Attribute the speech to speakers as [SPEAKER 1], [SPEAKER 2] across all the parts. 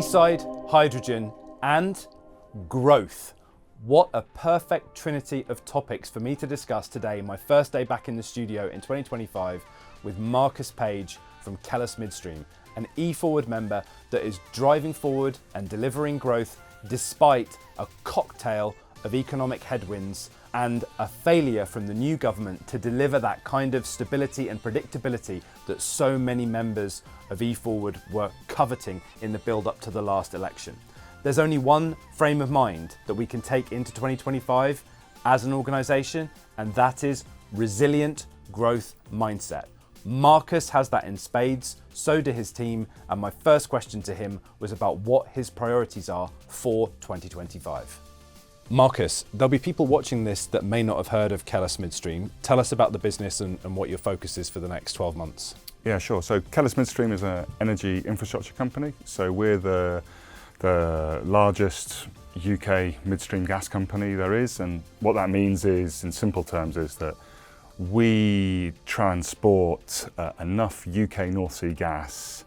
[SPEAKER 1] Teesside, hydrogen and growth. What a perfect trinity of topics for me to discuss today, my first day back in the studio in 2025 with Marcus Paige from Kellas Midstream, an E-FWD member that is driving forward and delivering growth despite a cocktail of economic headwinds and a failure from the new government to deliver that kind of stability and predictability that so many members of E-FWD were coveting in the build up to the last election. There's only one frame of mind that we can take into 2025 as an organisation, and that is resilient growth mindset. Marcus has that in spades, so do his team, and my first question to him was about what his priorities are for 2025. Marcus, there'll be people watching this that may not have heard of Kellas Midstream. Tell us about the business and what your focus is for the next 12 months.
[SPEAKER 2] Yeah, sure. So Kellas Midstream is an energy infrastructure company. So we're the largest UK midstream gas company there is. And what that means is, in simple terms, is that we transport enough UK North Sea gas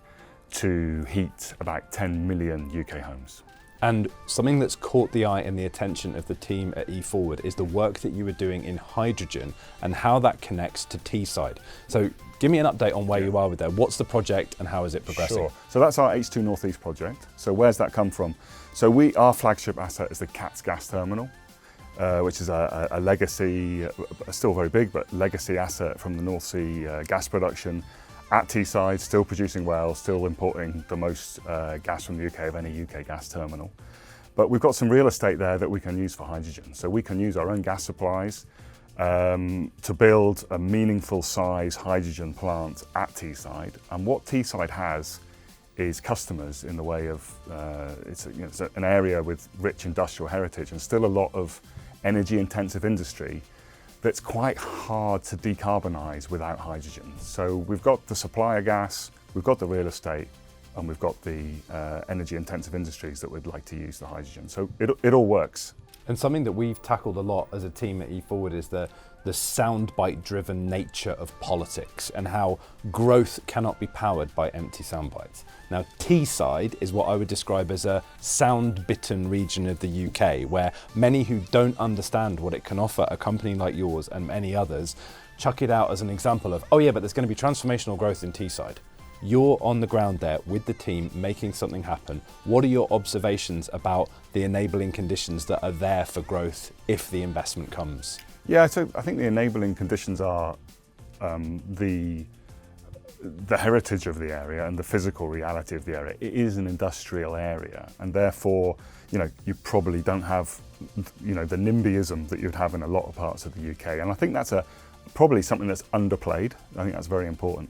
[SPEAKER 2] to heat about 10 million UK homes.
[SPEAKER 1] And something that's caught the eye and the attention of the team at E-FWD is the work that you were doing in hydrogen and how that connects to Teesside. So give me an update on where you are with that. What's the project and how is it progressing?
[SPEAKER 2] Sure. So that's our H2 Northeast project. So where's that come from? So our flagship asset is the Cat's Gas Terminal, which is a legacy, still very big, but legacy asset from the North Sea gas production. At Teesside, still producing well, still importing the most gas from the UK of any UK gas terminal. But we've got some real estate there that we can use for hydrogen. So we can use our own gas supplies to build a meaningful size hydrogen plant at Teesside. And what Teesside has is customers in the way of, it's an area with rich industrial heritage and still a lot of energy intensive industry that's quite hard to decarbonise without hydrogen. So we've got the supply of gas, we've got the real estate, and we've got the energy intensive industries that would like to use the hydrogen. So it all works.
[SPEAKER 1] And something that we've tackled a lot as a team at E-FWD is the soundbite driven nature of politics and how growth cannot be powered by empty soundbites. Now, Teesside is what I would describe as a sound-bitten region of the UK, where many who don't understand what it can offer a company like yours and many others chuck it out as an example of, oh yeah, but there's going to be transformational growth in Teesside. You're on the ground there with the team making something happen. What are your observations about the enabling conditions that are there for growth if the investment comes?
[SPEAKER 2] Yeah, so I think the enabling conditions are the heritage of the area and the physical reality of the area. It is an industrial area, and therefore, you probably don't have, the NIMBYism that you'd have in a lot of parts of the UK. And I think that's probably something that's underplayed. I think that's very important.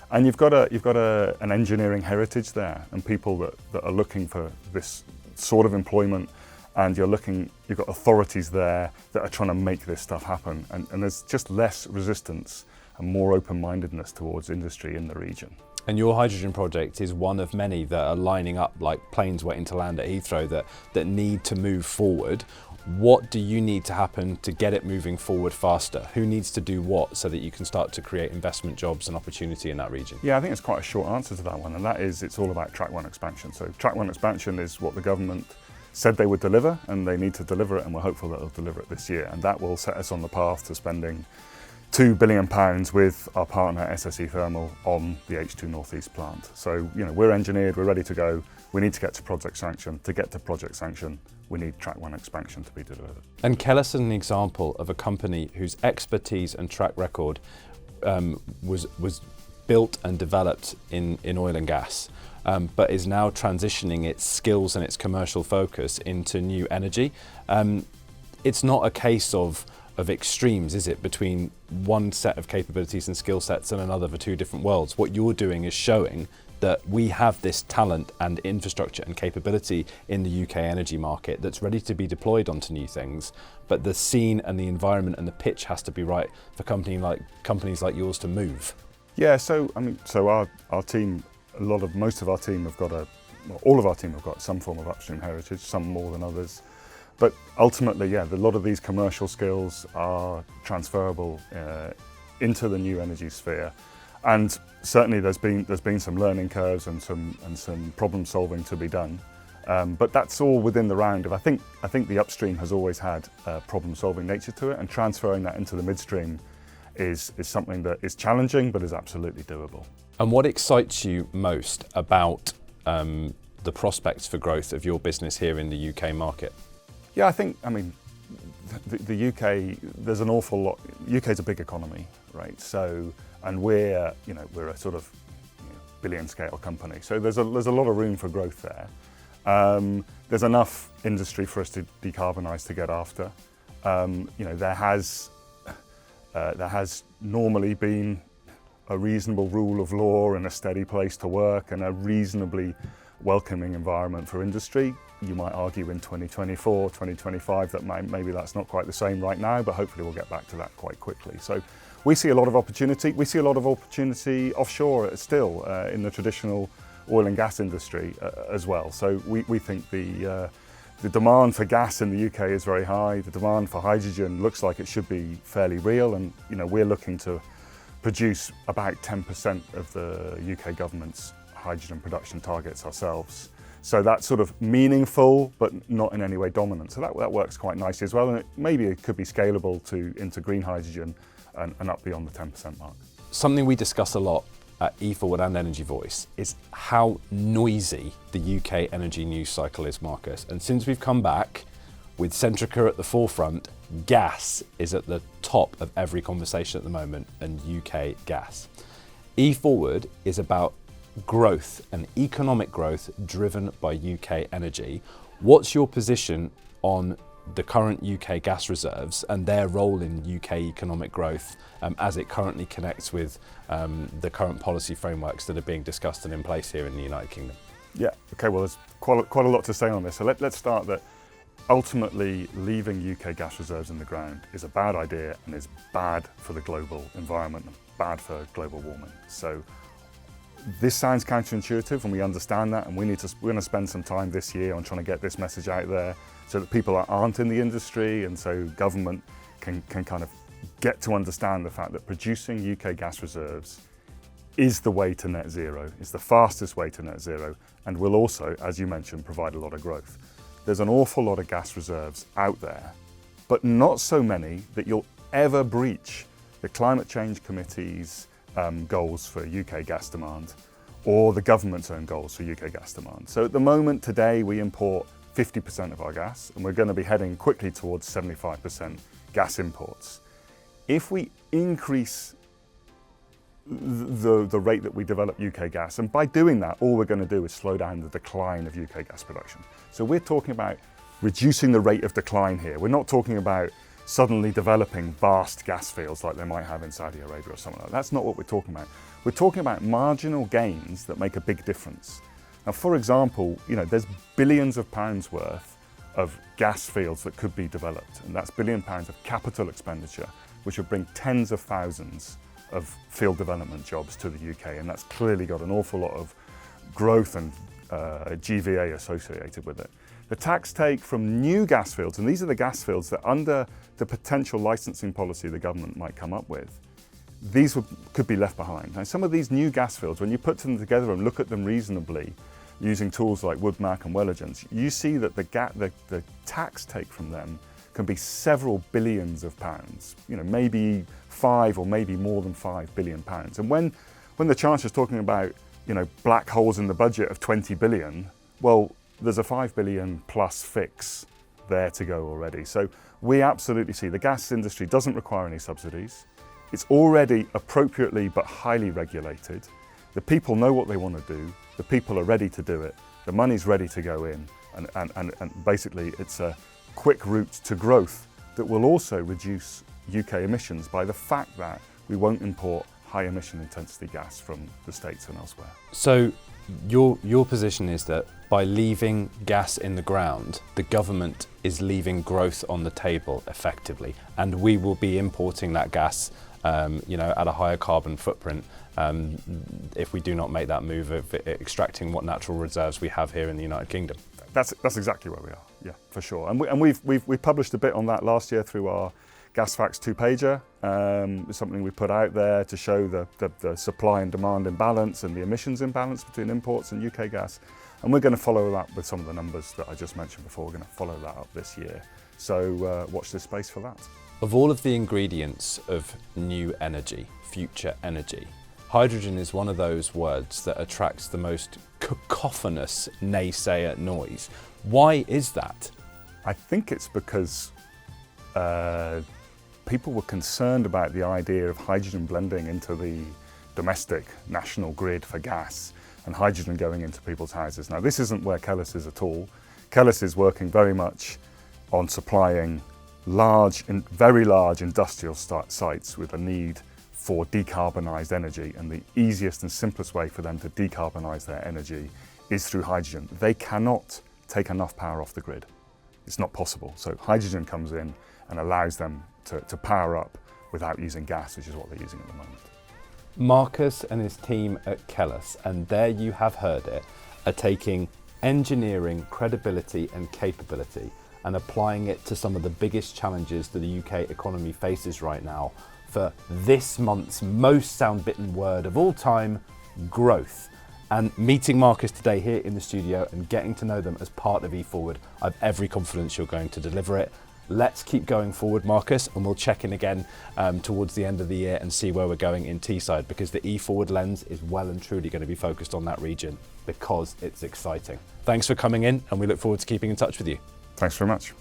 [SPEAKER 2] And you've got an engineering heritage there, and people that are looking for this sort of employment. And you've got authorities there that are trying to make this stuff happen. And there's just less resistance and more open-mindedness towards industry in the region.
[SPEAKER 1] And your hydrogen project is one of many that are lining up like planes waiting to land at Heathrow that need to move forward. What do you need to happen to get it moving forward faster? Who needs to do what so that you can start to create investment jobs and opportunity in that region?
[SPEAKER 2] Yeah, I think it's quite a short answer to that one, and that is it's all about Track 1 expansion. So Track 1 expansion is what the government said they would deliver, and they need to deliver it, and we're hopeful that they'll deliver it this year. And that will set us on the path to spending £2 billion with our partner SSE Thermal on the H2 Northeast plant. So, we're engineered, we're ready to go. We need to get to project sanction. To get to project sanction, we need Track 1 expansion to be delivered.
[SPEAKER 1] And Kellas is an example of a company whose expertise and track record was built and developed in oil and gas. But is now transitioning its skills and its commercial focus into new energy. It's not a case of extremes, is it, between one set of capabilities and skill sets and another for two different worlds. What you're doing is showing that we have this talent and infrastructure and capability in the UK energy market that's ready to be deployed onto new things, but the scene and the environment and the pitch has to be right for companies like yours to move.
[SPEAKER 2] Yeah, so our team, most of our team have got all of our team have got some form of upstream heritage, some more than others. But ultimately, yeah, a lot of these commercial skills are transferable into the new energy sphere. And certainly there's been some learning curves and some problem solving to be done. But that's all within the round of, I think the upstream has always had a problem-solving nature to it, and transferring that into the midstream is something that is challenging, but is absolutely doable.
[SPEAKER 1] And what excites you most about the prospects for growth of your business here in the UK market?
[SPEAKER 2] Yeah, I mean, the UK, there's an awful lot. UK is a big economy, right? So, and we're a sort of billion scale company. So there's a lot of room for growth there. There's enough industry for us to decarbonise to get after. There has normally been a reasonable rule of law and a steady place to work and a reasonably welcoming environment for industry. You might argue in 2024, 2025 that maybe that's not quite the same right now, but hopefully we'll get back to that quite quickly. So we see a lot of opportunity. We see a lot of opportunity offshore still in the traditional oil and gas industry as well. So we think the demand for gas in the UK is very high. The demand for hydrogen looks like it should be fairly real, and we're looking to produce about 10% of the UK government's hydrogen production targets ourselves. So that's sort of meaningful, but not in any way dominant. So that works quite nicely as well, and maybe it could be scalable into green hydrogen and up beyond the 10% mark.
[SPEAKER 1] Something we discuss a lot at E-FWD and Energy Voice is how noisy the UK energy news cycle is, Marcus. And since we've come back with Centrica at the forefront, gas is at the top of every conversation at the moment, and UK gas. E-FWD is about growth and economic growth driven by UK energy. What's your position on the current UK gas reserves and their role in UK economic growth as it currently connects with the current policy frameworks that are being discussed and in place here in the United Kingdom?
[SPEAKER 2] Yeah, okay, well there's quite a lot to say on this. So let's start that ultimately leaving UK gas reserves in the ground is a bad idea and is bad for the global environment and bad for global warming. So this sounds counterintuitive, and we understand that, and we're going to spend some time this year on trying to get this message out there so that people aren't in the industry, and so government can kind of get to understand the fact that producing UK gas reserves is the way to net zero, is the fastest way to net zero, and will also, as you mentioned, provide a lot of growth. There's an awful lot of gas reserves out there, but not so many that you'll ever breach the Climate Change Committee's goals for UK gas demand, or the government's own goals for UK gas demand. So at the moment today we import 50% of our gas, and we're going to be heading quickly towards 75% gas imports. If we increase the rate that we develop UK gas, and by doing that all we're going to do is slow down the decline of UK gas production. So we're talking about reducing the rate of decline here. We're not talking about suddenly developing vast gas fields like they might have in Saudi Arabia or something like that. That's not what we're talking about. We're talking about marginal gains that make a big difference. Now, for example, there's billions of pounds worth of gas fields that could be developed, and that's £1 billion of capital expenditure, which would bring tens of thousands of field development jobs to the UK, and that's clearly got an awful lot of growth and GVA associated with it. The tax take from new gas fields, and these are the gas fields that under the potential licensing policy the government might come up with, these could be left behind. Now, some of these new gas fields, when you put them together and look at them reasonably, using tools like WoodMac and Welligence, you see that the tax take from them can be several billions of pounds, maybe 5 or maybe more than 5 billion pounds. And when the Chancellor's talking about, black holes in the budget of 20 billion, well, there's a 5 billion plus fix there to go already. So we absolutely see the gas industry doesn't require any subsidies. It's already appropriately but highly regulated. The people know what they want to do. The people are ready to do it. The money's ready to go in. And basically it's a quick route to growth that will also reduce UK emissions by the fact that we won't import high emission intensity gas from the States and elsewhere.
[SPEAKER 1] So your position is that by leaving gas in the ground, the government is leaving growth on the table effectively, and we will be importing that gas at a higher carbon footprint if we do not make that move of extracting what natural reserves we have here in the United Kingdom.
[SPEAKER 2] That's exactly where we are, yeah, for sure. And we've published a bit on that last year through our Gas Facts 2-pager. It's something we put out there to show the supply and demand imbalance and the emissions imbalance between imports and UK gas. And we're going to follow that with some of the numbers that I just mentioned before. We're going to follow that up this year. So watch this space for that.
[SPEAKER 1] Of all of the ingredients of new energy, future energy, hydrogen is one of those words that attracts the most cacophonous naysayer noise. Why is that?
[SPEAKER 2] I think it's because people were concerned about the idea of hydrogen blending into the domestic national grid for gas and hydrogen going into people's houses. Now, this isn't where Kellas is at all. Kellas is working very much on supplying very large industrial sites with a need for decarbonised energy, and the easiest and simplest way for them to decarbonise their energy is through hydrogen. They cannot take enough power off the grid. It's not possible. So hydrogen comes in and allows them to power up without using gas, which is what they're using at the moment.
[SPEAKER 1] Marcus and his team at Kellas, and there you have heard it, are taking engineering credibility and capability and applying it to some of the biggest challenges that the UK economy faces right now for this month's most sound-bitten word of all time, growth. And meeting Marcus today here in the studio and getting to know them as part of E-FWD, I've every confidence you're going to deliver it. Let's keep going forward, Marcus, and we'll check in again towards the end of the year and see where we're going in Teesside, because the E-FWD lens is well and truly going to be focused on that region because it's exciting. Thanks for coming in, and we look forward to keeping in touch with you.
[SPEAKER 2] Thanks very much.